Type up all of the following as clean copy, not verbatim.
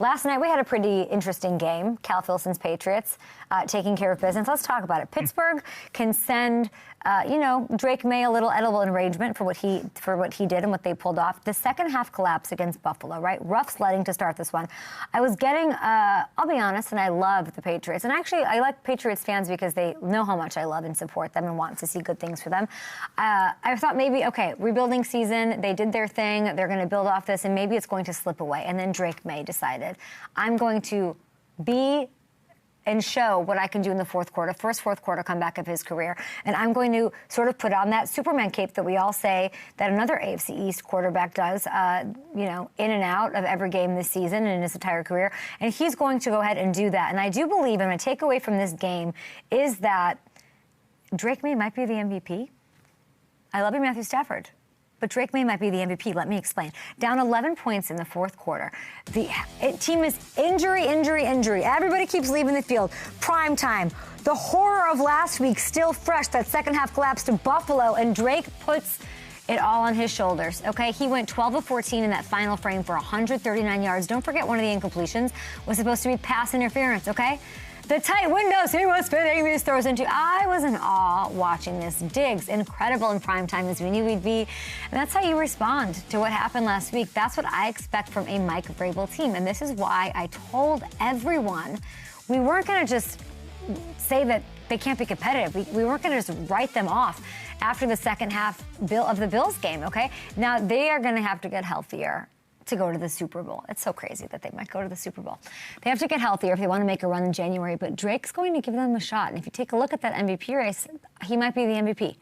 Last night we had a pretty interesting game. Cal Filson's Patriots taking care of business. Let's talk about it. Pittsburgh can send, Drake Maye a little edible arrangement for what he did and what they pulled off. The second half collapse against Buffalo, right? Rough sledding to start this one. I was getting, I'll be honest, and I love the Patriots. And actually, I like Patriots fans because they know how much I love and support them and want to see good things for them. I thought maybe, okay, rebuilding season, they did their thing. They're going to build off this, and maybe it's going to slip away. And then Drake Maye decided, I'm going to be and show what I can do in the fourth quarter, first fourth quarter comeback of his career. And I'm going to sort of put on that Superman cape that we all say that another AFC East quarterback does, in and out of every game this season and in his entire career. And he's going to go ahead and do that. And I do believe, and my takeaway from this game is that Drake Maye might be the MVP. I love you, Matthew Stafford. But Drake Maye might be the MVP. Let me explain. Down 11 points in the fourth quarter. The team is injury. Everybody keeps leaving the field. Prime time. The horror of last week still fresh. That second half collapse to Buffalo, and Drake puts it all on his shoulders, okay? He went 12 of 14 in that final frame for 139 yards. Don't forget, one of the incompletions was supposed to be pass interference, okay? The tight windows he was fitting these throws into. I was in awe watching this. Diggs, incredible in prime time as we knew he'd be. And that's how you respond to what happened last week. That's what I expect from a Mike Vrabel team. And this is why I told everyone we weren't going to just say that they can't be competitive. We weren't going to just write them off after the second half of the Bills game, okay? Now they are going to have to get healthier to go to the Super Bowl. It's so crazy that they might go to the Super Bowl. They have to get healthier if they want to make a run in January, but Drake's going to give them a shot. And if you take a look at that MVP race, he might be the MVP.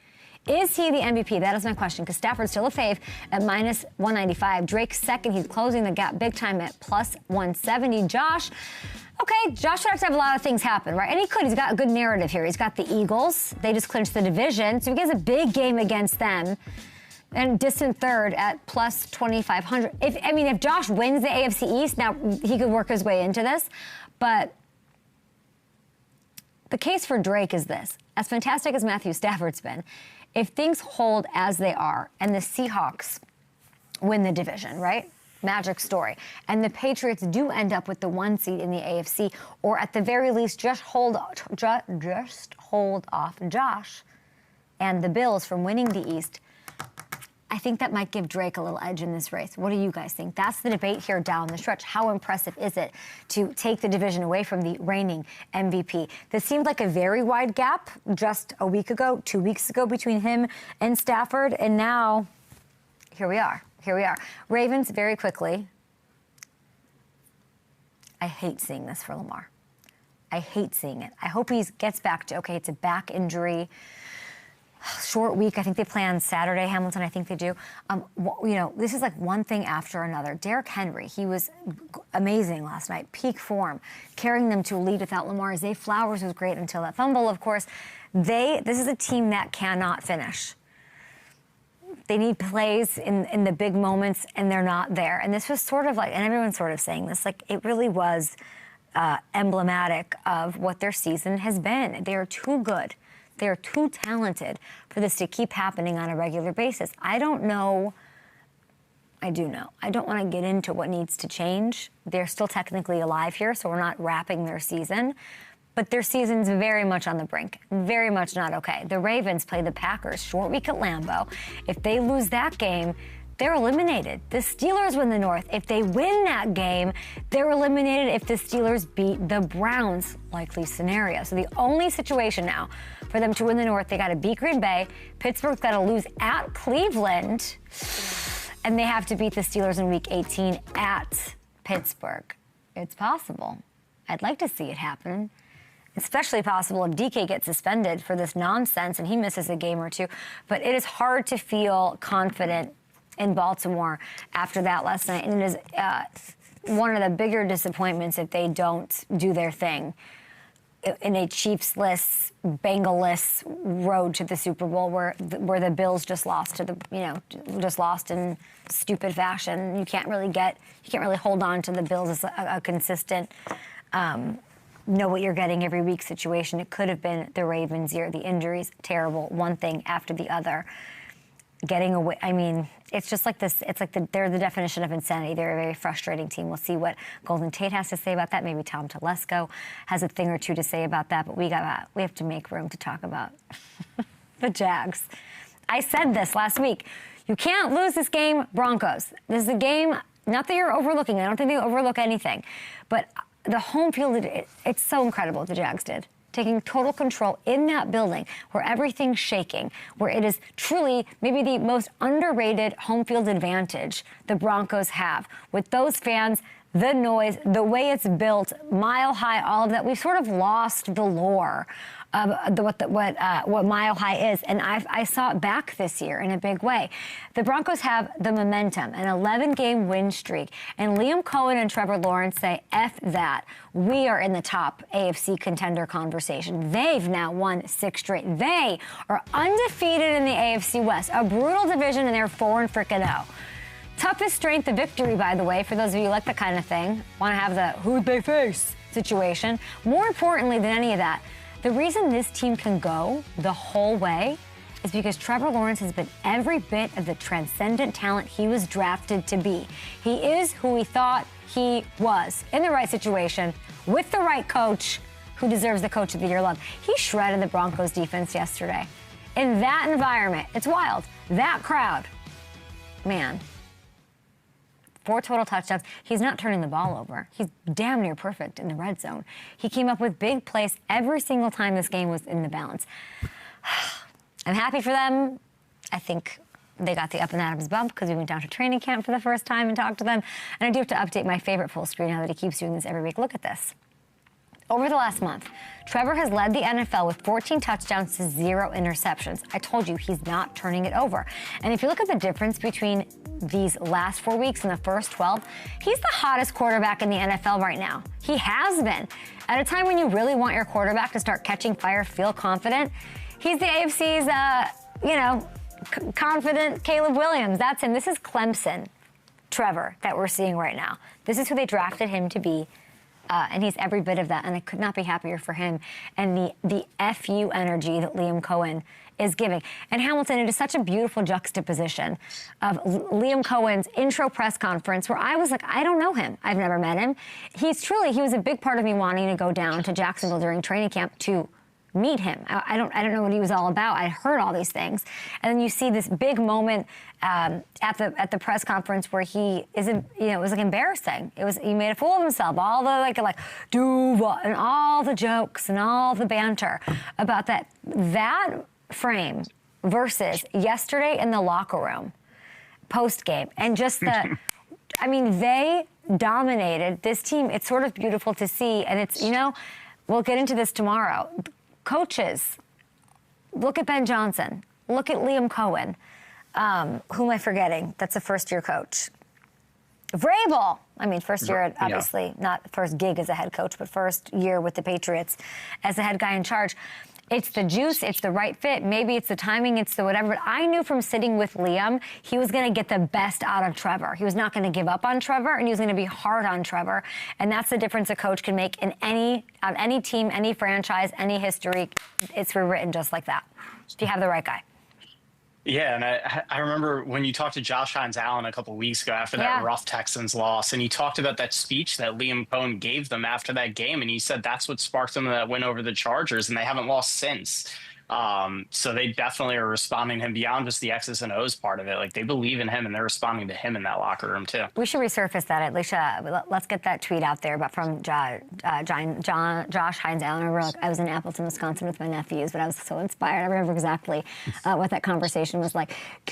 Is he the MVP? That is my question, because Stafford's still a fave at minus 195. Drake's second. He's closing the gap big time at plus 170. Josh would have to have a lot of things happen, right? And he could. He's got a good narrative here. He's got the Eagles. They just clinched the division, so he gets a big game against them. And distant third at plus 2,500. If Josh wins the AFC East, now he could work his way into this. But the case for Drake is this. As fantastic as Matthew Stafford's been, if things hold as they are and the Seahawks win the division, right? Magic story. And the Patriots do end up with the 1 seed in the AFC, or at the very least just hold off Josh and the Bills from winning the East. I think that might give Drake a little edge in this race. What do you guys think? That's the debate here down the stretch. How impressive is it to take the division away from the reigning MVP? This seemed like a very wide gap just a week ago, 2 weeks ago between him and Stafford. And now, here we are. Ravens, very quickly. I hate seeing this for Lamar. I hate seeing it. I hope he gets back to, okay, it's a back injury. Short week. I think they play on Saturday, Hamilton. I think they do. This is like one thing after another. Derrick Henry, he was amazing last night. Peak form. Carrying them to a lead without Lamar. Zay Flowers was great until that fumble, of course. This is a team that cannot finish. They need plays in the big moments, and they're not there. And this was sort of like, and everyone's sort of saying this, like it really was emblematic of what their season has been. They are too good. They're too talented for this to keep happening on a regular basis. I don't know. I do know. I don't want to get into what needs to change. They're still technically alive here, so we're not wrapping their season. But their season's very much on the brink. Very much not okay. The Ravens play the Packers, short week at Lambeau. If they lose that game, they're eliminated. The Steelers win the North. If they win that game, they're eliminated if the Steelers beat the Browns, likely scenario. So the only situation now for them to win the North, they got to beat Green Bay. Pittsburgh's got to lose at Cleveland. And they have to beat the Steelers in Week 18 at Pittsburgh. It's possible. I'd like to see it happen. Especially possible if DK gets suspended for this nonsense and he misses a game or two. But it is hard to feel confident in Baltimore after that last night. And it is one of the bigger disappointments if they don't do their thing in a Chiefs-less, Bengal-less road to the Super Bowl where the Bills just lost in stupid fashion. You can't really hold on to the Bills as a consistent know what you're getting every week situation. It could have been the Ravens' year. The injuries, terrible, one thing after the other. getting away. I mean, it's just like this. It's like they're the definition of insanity. They're a very frustrating team. We'll see what Golden Tate has to say about that. Maybe Tom Telesco has a thing or two to say about that. But we have to make room to talk about the Jags. I said this last week. You can't lose this game, Broncos. This is a game, not that you're overlooking. I don't think they overlook anything. But the home field, it's so incredible what the Jags did. Taking total control in that building where everything's shaking, where it is truly maybe the most underrated home field advantage the Broncos have. With those fans, the noise, the way it's built, mile high, all of that, we've sort of lost the lore of what Mile High is, and I saw it back this year in a big way. The Broncos have the momentum, an 11-game win streak, and Liam Cohen and Trevor Lawrence say, F that. We are in the top AFC contender conversation. They've now won 6 straight. They are undefeated in the AFC West, a brutal division, and they're 4-0. Toughest strength of victory, by the way, for those of you who like that kind of thing, want to have the who'd they face situation. More importantly than any of that, the reason this team can go the whole way is because Trevor Lawrence has been every bit of the transcendent talent he was drafted to be. He is who we thought he was, in the right situation, with the right coach, who deserves the Coach of the Year love. He shredded the Broncos defense yesterday. In that environment, it's wild. That crowd, man. 4 total touchdowns. He's not turning the ball over. He's damn near perfect in the red zone. He came up with big plays every single time this game was in the balance. I'm happy for them. I think they got the up and Adams bump because we went down to training camp for the first time and talked to them. And I do have to update my favorite full screen now that he keeps doing this every week. Look at this. Over the last month, Trevor has led the NFL with 14 touchdowns to 0 interceptions. I told you, he's not turning it over. And if you look at the difference between these last 4 weeks and the first 12, he's the hottest quarterback in the NFL right now. He has been. At a time when you really want your quarterback to start catching fire, feel confident, he's the AFC's, confident Caleb Williams. That's him. This is Clemson Trevor that we're seeing right now. This is who they drafted him to be. And he's every bit of that, and I could not be happier for him. And the FU energy that Liam Cohen is giving. And Hamilton, it is such a beautiful juxtaposition of Liam Cohen's intro press conference where I was like, I don't know him. I've never met him. He was a big part of me wanting to go down to Jacksonville during training camp to meet him. I don't know what he was all about. I heard all these things. And then you see this big moment at the press conference where he isn't, it was like embarrassing. He made a fool of himself. All the like Duval and all the jokes and all the banter about that frame versus yesterday in the locker room post game. And just they dominated this team. It's sort of beautiful to see. And it's, we'll get into this tomorrow. Coaches, look at Ben Johnson. Look at Liam Cohen. Who am I forgetting? That's a first-year coach. Vrabel. First year, obviously, not first gig as a head coach, but first year with the Patriots as the head guy in charge. It's the juice. It's the right fit. Maybe it's the timing. It's the whatever. But I knew from sitting with Liam, he was going to get the best out of Trevor. He was not going to give up on Trevor, and he was going to be hard on Trevor. And that's the difference a coach can make on any team, any franchise, any history. It's rewritten just like that. If you have the right guy. Yeah, and I remember when you talked to Josh Hines-Allen a couple of weeks ago after that rough Texans loss, and you talked about that speech that Liam Cohen gave them after that game, and you said that's what sparked them that win over the Chargers, and they haven't lost since. So they definitely are responding to him beyond just the X's and O's part of it. Like, they believe in him, and they're responding to him in that locker room, too. We should resurface that, Alicia. Let's get that tweet out there, but from Josh Hines-Allen. I was in Appleton, Wisconsin with my nephews, but I was so inspired. I remember exactly what that conversation was like.